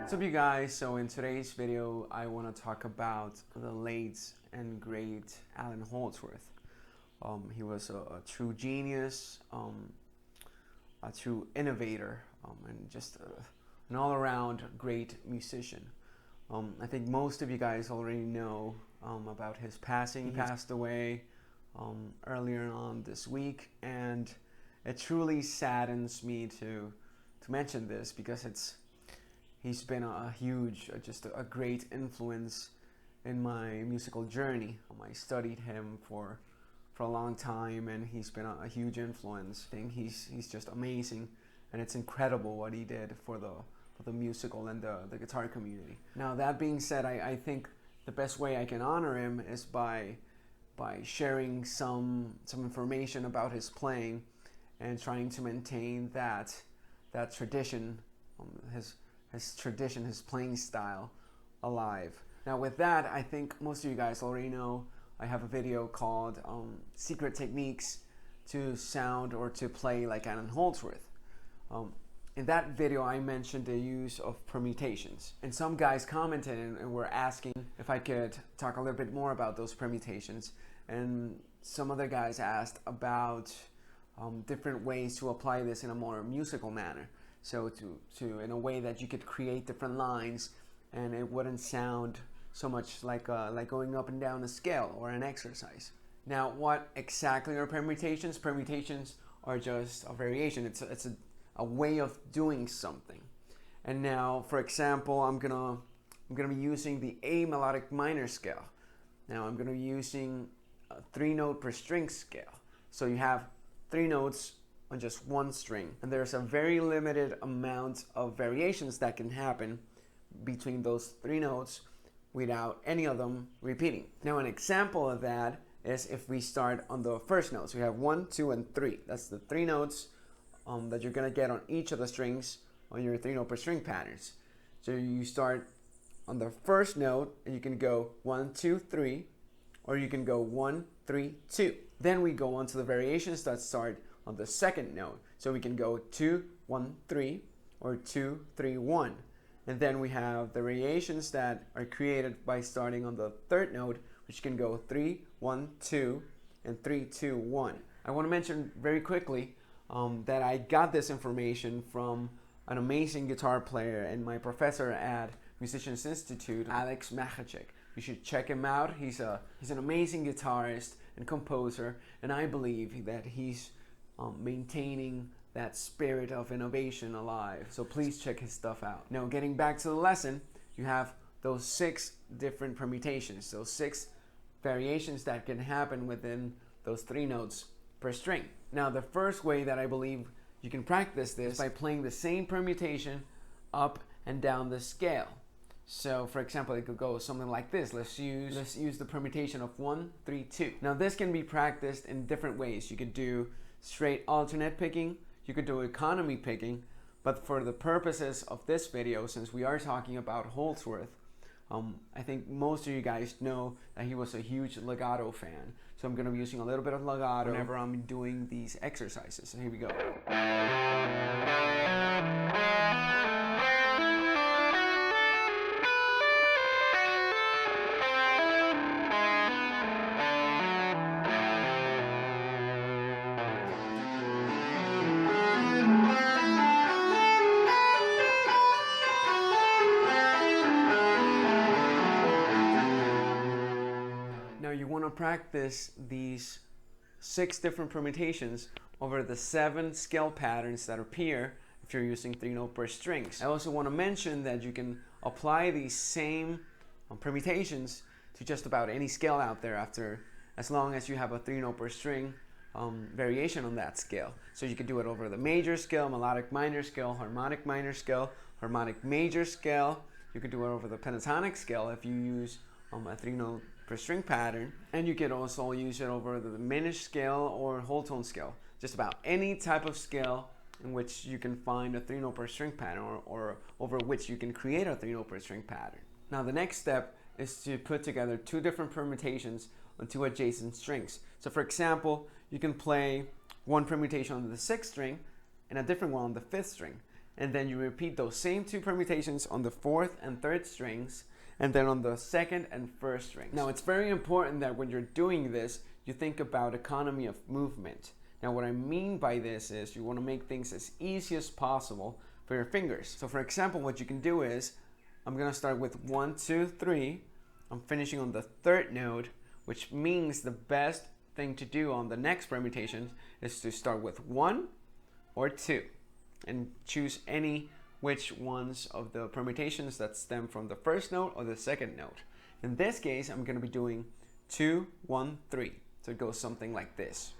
What's up, you guys? So in today's video I want to talk about the late and great Allan Holdsworth. He was a true genius, a true innovator, and just an all-around great musician. I think most of you guys already know about his passing. He passed away earlier on this week, and it truly saddens me to mention this because he's been a huge, just a great influence in my musical journey. I studied him for a long time, and he's been a huge influence. I think he's just amazing, and it's incredible what he did for the musical and the guitar community. Now, that being said, I think the best way I can honor him is by sharing some information about his playing and trying to maintain that tradition, his tradition, his playing style alive. Now, with that, I think most of you guys already know I have a video called Secret Techniques to Sound or to Play Like Allan Holdsworth. In that video, I mentioned the use of permutations, and some guys commented and were asking if I could talk a little bit more about those permutations, and some other guys asked about different ways to apply this in a more musical manner. So to in a way that you could create different lines and it wouldn't sound so much like going up and down a scale or an exercise. Now, what exactly are permutations? Permutations are just a variation. It's a way of doing something. And now, for example, I'm gonna be using the A melodic minor scale. Now I'm gonna be using a 3-note per string scale. So you have 3 notes on just one string, and there's a very limited amount of variations that can happen between those 3 notes without any of them repeating. Now, an example of that is if we start on the first notes. We have 1, 2, and 3. That's the 3 notes that you're gonna get on each of the strings on your 3-note per string patterns. So you start on the first note and you can go 1, 2, 3, or you can go 1, 3, 2. Then we go on to the variations that start on the second note. So we can go 2, 1, 3, or 2, 3, 1. And then we have the variations that are created by starting on the third note, which can go 3, 1, 2, and 3, 2, 1. I want to mention very quickly that I got this information from an amazing guitar player and my professor at Musicians Institute, Alex Machacek. You should check him out. He's an amazing guitarist and composer, and I believe that he's maintaining that spirit of innovation alive. So please check his stuff out. Now, getting back to the lesson, you have those 6 different permutations, those 6 variations that can happen within those 3 notes per string. Now, the first way that I believe you can practice this is by playing the same permutation up and down the scale. So, for example, it could go something like this. Let's use the permutation of 1, 3, 2. Now, this can be practiced in different ways. You could do straight alternate picking, you could do economy picking, but for the purposes of this video, since we are talking about Holdsworth, I think most of you guys know that he was a huge legato fan. So I'm going to be using a little bit of legato whenever I'm doing these exercises. So here we go. Now you want to practice these 6 different permutations over the 7 scale patterns that appear if you're using 3-note per strings. I also want to mention that you can apply these same permutations to just about any scale out there as long as you have a 3-note per string variation on that scale. So you could do it over the major scale, melodic minor scale, harmonic minor scale, harmonic major scale. You could do it over the pentatonic scale if you use a 3-note per string pattern, and you can also use it over the diminished scale or whole tone scale. Just about any type of scale in which you can find a 3-note per string pattern or over which you can create a 3-note per string pattern. Now, the next step is to put together 2 different permutations on 2 adjacent strings. So for example, you can play one permutation on the 6th string and a different one on the 5th string. and then you repeat those same 2 permutations on the 4th and 3rd strings, and then on the 2nd and 1st strings. Now it's very important that when you're doing this, you think about economy of movement. Now what I mean by this is you want to make things as easy as possible for your fingers. So for example, what you can do is, I'm going to start with 1, 2, 3. I'm finishing on the 3rd note, which means the best thing to do on the next permutation is to start with 1 or 2 and choose any which ones of the permutations that stem from the 1st note or the 2nd note. In this case, I'm going to be doing 2, 1, 3. So it goes something like this.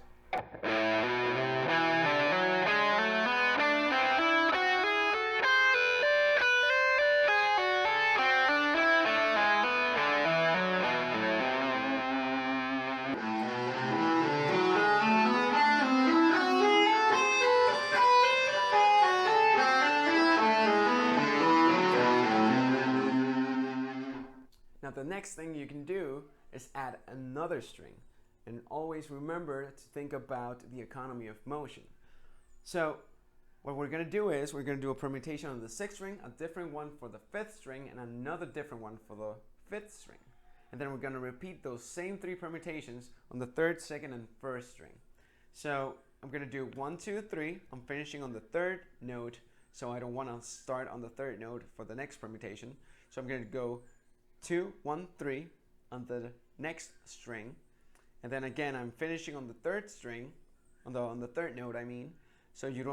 Now the next thing you can do is add another string, and always remember to think about the economy of motion. So what we're going to do is we're going to do a permutation on the 6th string, a different one for the 5th string, and another different one for the 5th string. And then we're going to repeat those same 3 permutations on the 3rd, 2nd, and 1st string. So I'm going to do 1, 2, 3. I'm finishing on the 3rd note, so I don't want to start on the 3rd note for the next permutation. So I'm going to go 2, 1, 3 on the next string, and then again I'm finishing on the 3rd string, on the 3rd note I mean. So you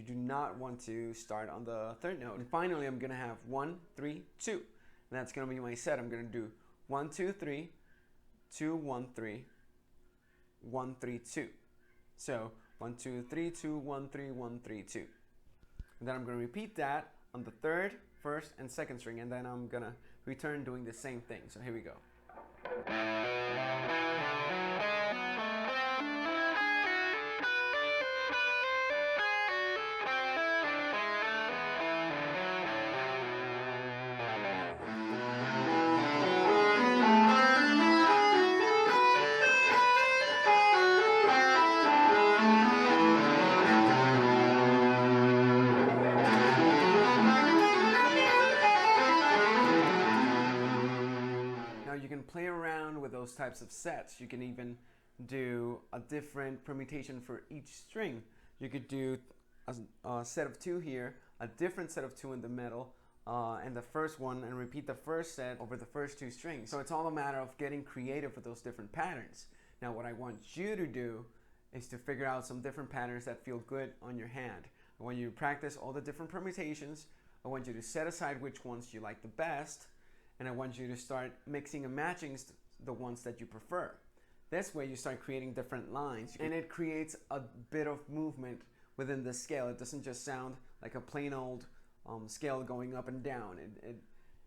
do not want to start on the 3rd note. And finally I'm gonna have 1, 3, 2, and that's gonna be my set. I'm gonna do 1, 2, 3, 2, 1, 3, 1, 3, 2. So 1, 2, 3, 2, 1, 3, 1, 3, 2. And then I'm gonna repeat that on the 3rd, 1st, and 2nd string, and then I'm gonna return doing the same thing. So here we go. Play around with those types of sets. You can even do a different permutation for each string. You could do a set of 2 here, a different set of 2 in the middle, and the first one, and repeat the first set over the first 2 strings. So it's all a matter of getting creative with those different patterns. Now what I want you to do is to figure out some different patterns that feel good on your hand. I want you to practice all the different permutations. I want you to set aside which ones you like the best, and I want you to start mixing and matching the ones that you prefer. This way you start creating different lines, and it creates a bit of movement within the scale. It doesn't just sound like a plain old scale going up and down.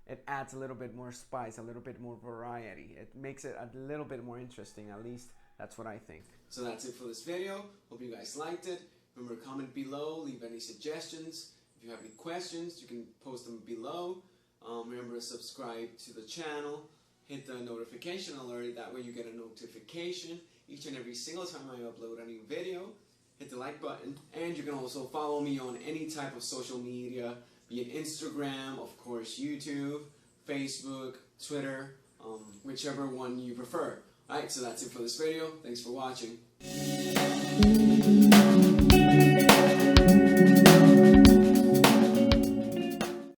It adds a little bit more spice, a little bit more variety. It makes it a little bit more interesting, at least that's what I think. So that's it for this video. Hope you guys liked it. Remember, comment below, leave any suggestions. If you have any questions, you can post them below. Remember to subscribe to the channel, hit the notification alert, that way you get a notification each and every single time I upload a new video. Hit the like button, and you can also follow me on any type of social media, be it Instagram, of course YouTube, Facebook, Twitter, whichever one you prefer. Alright, so that's it for this video. Thanks for watching.